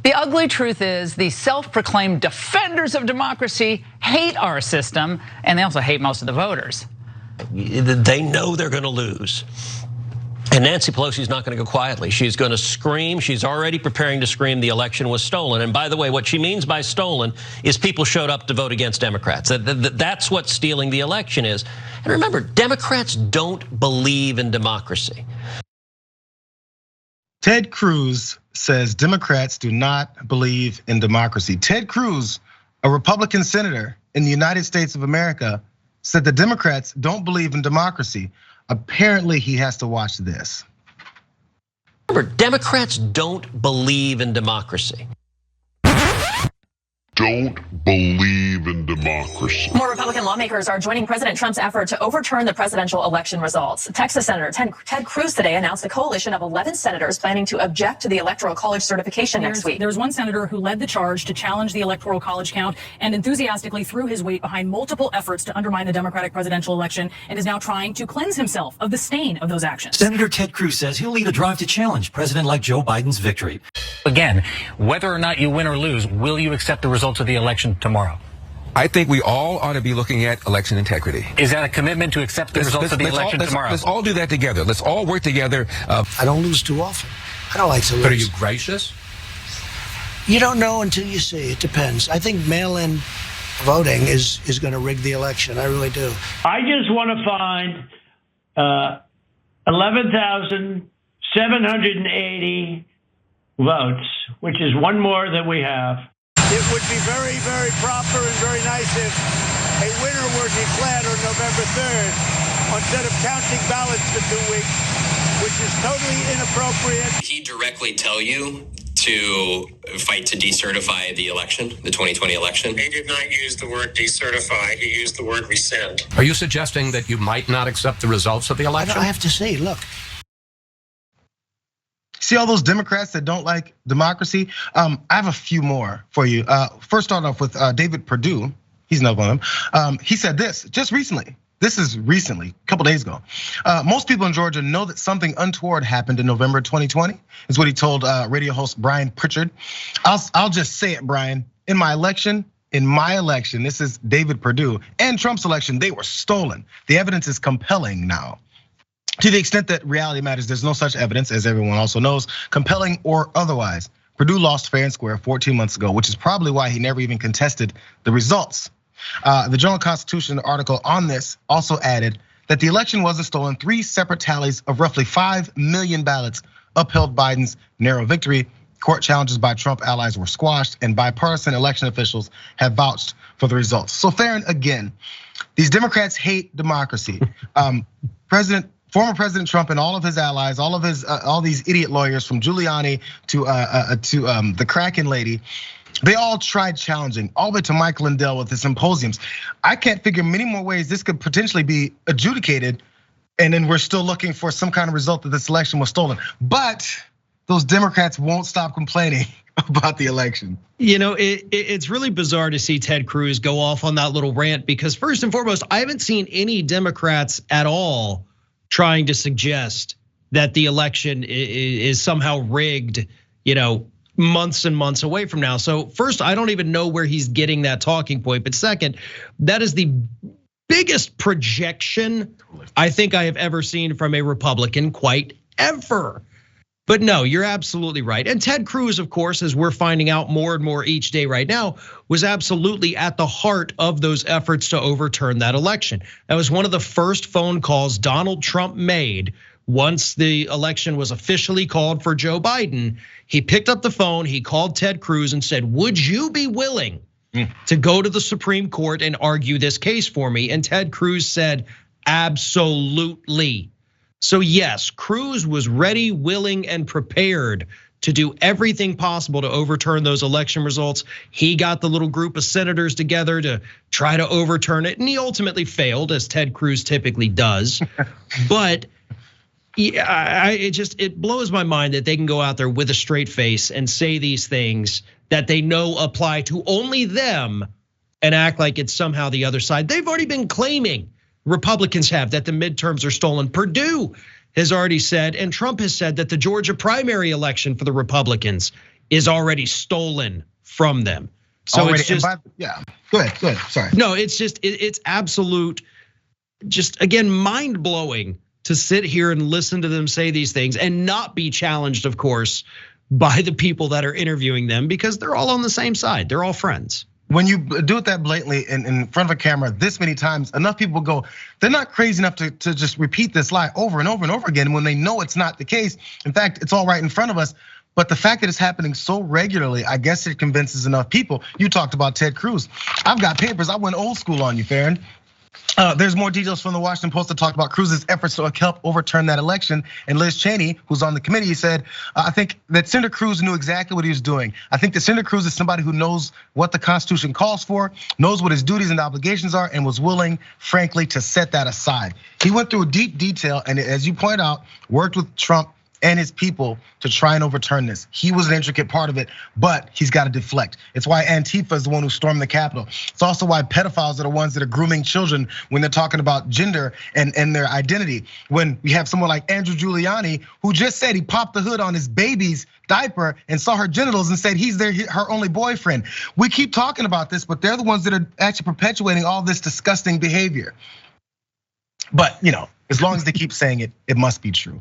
The ugly truth is the self-proclaimed defenders of democracy hate our system, and they also hate most of the voters. They know they're going to lose. And Nancy Pelosi's not going to go quietly. She's going to scream. She's already preparing to scream the election was stolen. And by the way, what she means by stolen is people showed up to vote against Democrats. That's what stealing the election is. And remember, Democrats don't believe in democracy. Ted Cruz says Democrats do not believe in democracy. Ted Cruz, a Republican senator in the United States of America, said the Democrats don't believe in democracy. Apparently, he has to watch this. Remember, Democrats don't believe in democracy. Don't believe in democracy. More Republican lawmakers are joining President Trump's effort to overturn the presidential election results. Texas Senator Ted Cruz today announced a coalition of 11 senators planning to object to the Electoral College certification next week. There's one senator who led the charge to challenge the Electoral College count and enthusiastically threw his weight behind multiple efforts to undermine the Democratic presidential election and is now trying to cleanse himself of the stain of those actions. Senator Ted Cruz says he'll lead a drive to challenge President-elect Joe Biden's victory. Again, whether or not you win or lose, will you accept the results of the election tomorrow? I think we all ought to be looking at election integrity. Is that a commitment to accept the results of the election tomorrow? Let's all do that together. Let's all work together. I don't lose too often. I don't like to lose. But are you gracious? You don't know until you see. It depends. I think mail-in voting is going to rig the election. I really do. I just want to find 11,780 votes, which is one more than we have. It would be very, very proper and very nice if a winner were declared on November 3rd instead of counting ballots for 2 weeks, which is totally inappropriate. Did he directly tell you to fight to decertify the election, the 2020 election? He did not use the word decertify. He used the word rescind. Are you suggesting that you might not accept the results of the election? I have to see. Look. See all those Democrats that don't like democracy? I have a few more for you. First, start off with David Perdue. He's not one of them. He said this just recently. This is recently, a couple days ago. Most people in Georgia know that something untoward happened in November 2020, is what he told radio host Brian Pritchard. I'll just say it, Brian. In my election, this is David Perdue, and Trump's election, they were stolen. The evidence is compelling now. To the extent that reality matters, there's no such evidence, as everyone also knows, compelling or otherwise. Perdue lost fair and square 14 months ago, which is probably why he never even contested the results. The Journal-Constitution article on this also added that the election wasn't stolen. 3 separate tallies of roughly 5 million ballots upheld Biden's narrow victory. Court challenges by Trump allies were squashed, and bipartisan election officials have vouched for the results. So Farron, again, these Democrats hate democracy. Former President Trump and all of his allies, all these idiot lawyers from Giuliani to the Kraken lady, they all tried challenging, all the way to Mike Lindell with the symposiums. I can't figure many more ways this could potentially be adjudicated, and then we're still looking for some kind of result that this election was stolen. But those Democrats won't stop complaining about the election. You know, it's really bizarre to see Ted Cruz go off on that little rant, because first and foremost, I haven't seen any Democrats at all trying to suggest that the election is somehow rigged, months and months away from now. So first, I don't even know where he's getting that talking point. But second, that is the biggest projection I think I have ever seen from a Republican, quite ever. But no, you're absolutely right. And Ted Cruz, of course, as we're finding out more and more each day right now, was absolutely at the heart of those efforts to overturn that election. That was one of the first phone calls Donald Trump made once the election was officially called for Joe Biden. He picked up the phone, he called Ted Cruz and said, "Would you be willing to go to the Supreme Court and argue this case for me?" And Ted Cruz said, "Absolutely." So yes, Cruz was ready, willing, and prepared to do everything possible to overturn those election results. He got the little group of senators together to try to overturn it, and he ultimately failed, as Ted Cruz typically does. But it blows my mind that they can go out there with a straight face and say these things that they know apply to only them and act like it's somehow the other side. They've already been claiming, Republicans have, that the midterms are stolen. Perdue has already said, and Trump has said, that the Georgia primary election for the Republicans is already stolen from them. So already, it's just, yeah, go ahead, sorry. No, it's just, it's absolute, just again, mind blowing to sit here and listen to them say these things and not be challenged, of course, by the people that are interviewing them, because they're all on the same side. They're all friends. When you do it that blatantly in front of a camera this many times, enough people go, they're not crazy enough to just repeat this lie over and over and over again when they know it's not the case. In fact, it's all right in front of us. But the fact that it's happening so regularly, I guess it convinces enough people. You talked about Ted Cruz. I've got papers. I went old school on you, Farron. There's more details from the Washington Post that talk about Cruz's efforts to help overturn that election. And Liz Cheney, who's on the committee, said, I think that Senator Cruz knew exactly what he was doing. I think that Senator Cruz is somebody who knows what the Constitution calls for, knows what his duties and obligations are, and was willing, frankly, to set that aside. He went through deep detail, and as you point out, worked with Trump and his people to try and overturn this. He was an intricate part of it, but he's got to deflect. It's why Antifa is the one who stormed the Capitol. It's also why pedophiles are the ones that are grooming children when they're talking about gender and their identity. When we have someone like Andrew Giuliani, who just said he popped the hood on his baby's diaper and saw her genitals and said he's her only boyfriend. We keep talking about this, but they're the ones that are actually perpetuating all this disgusting behavior. But as long as they keep saying it, it must be true.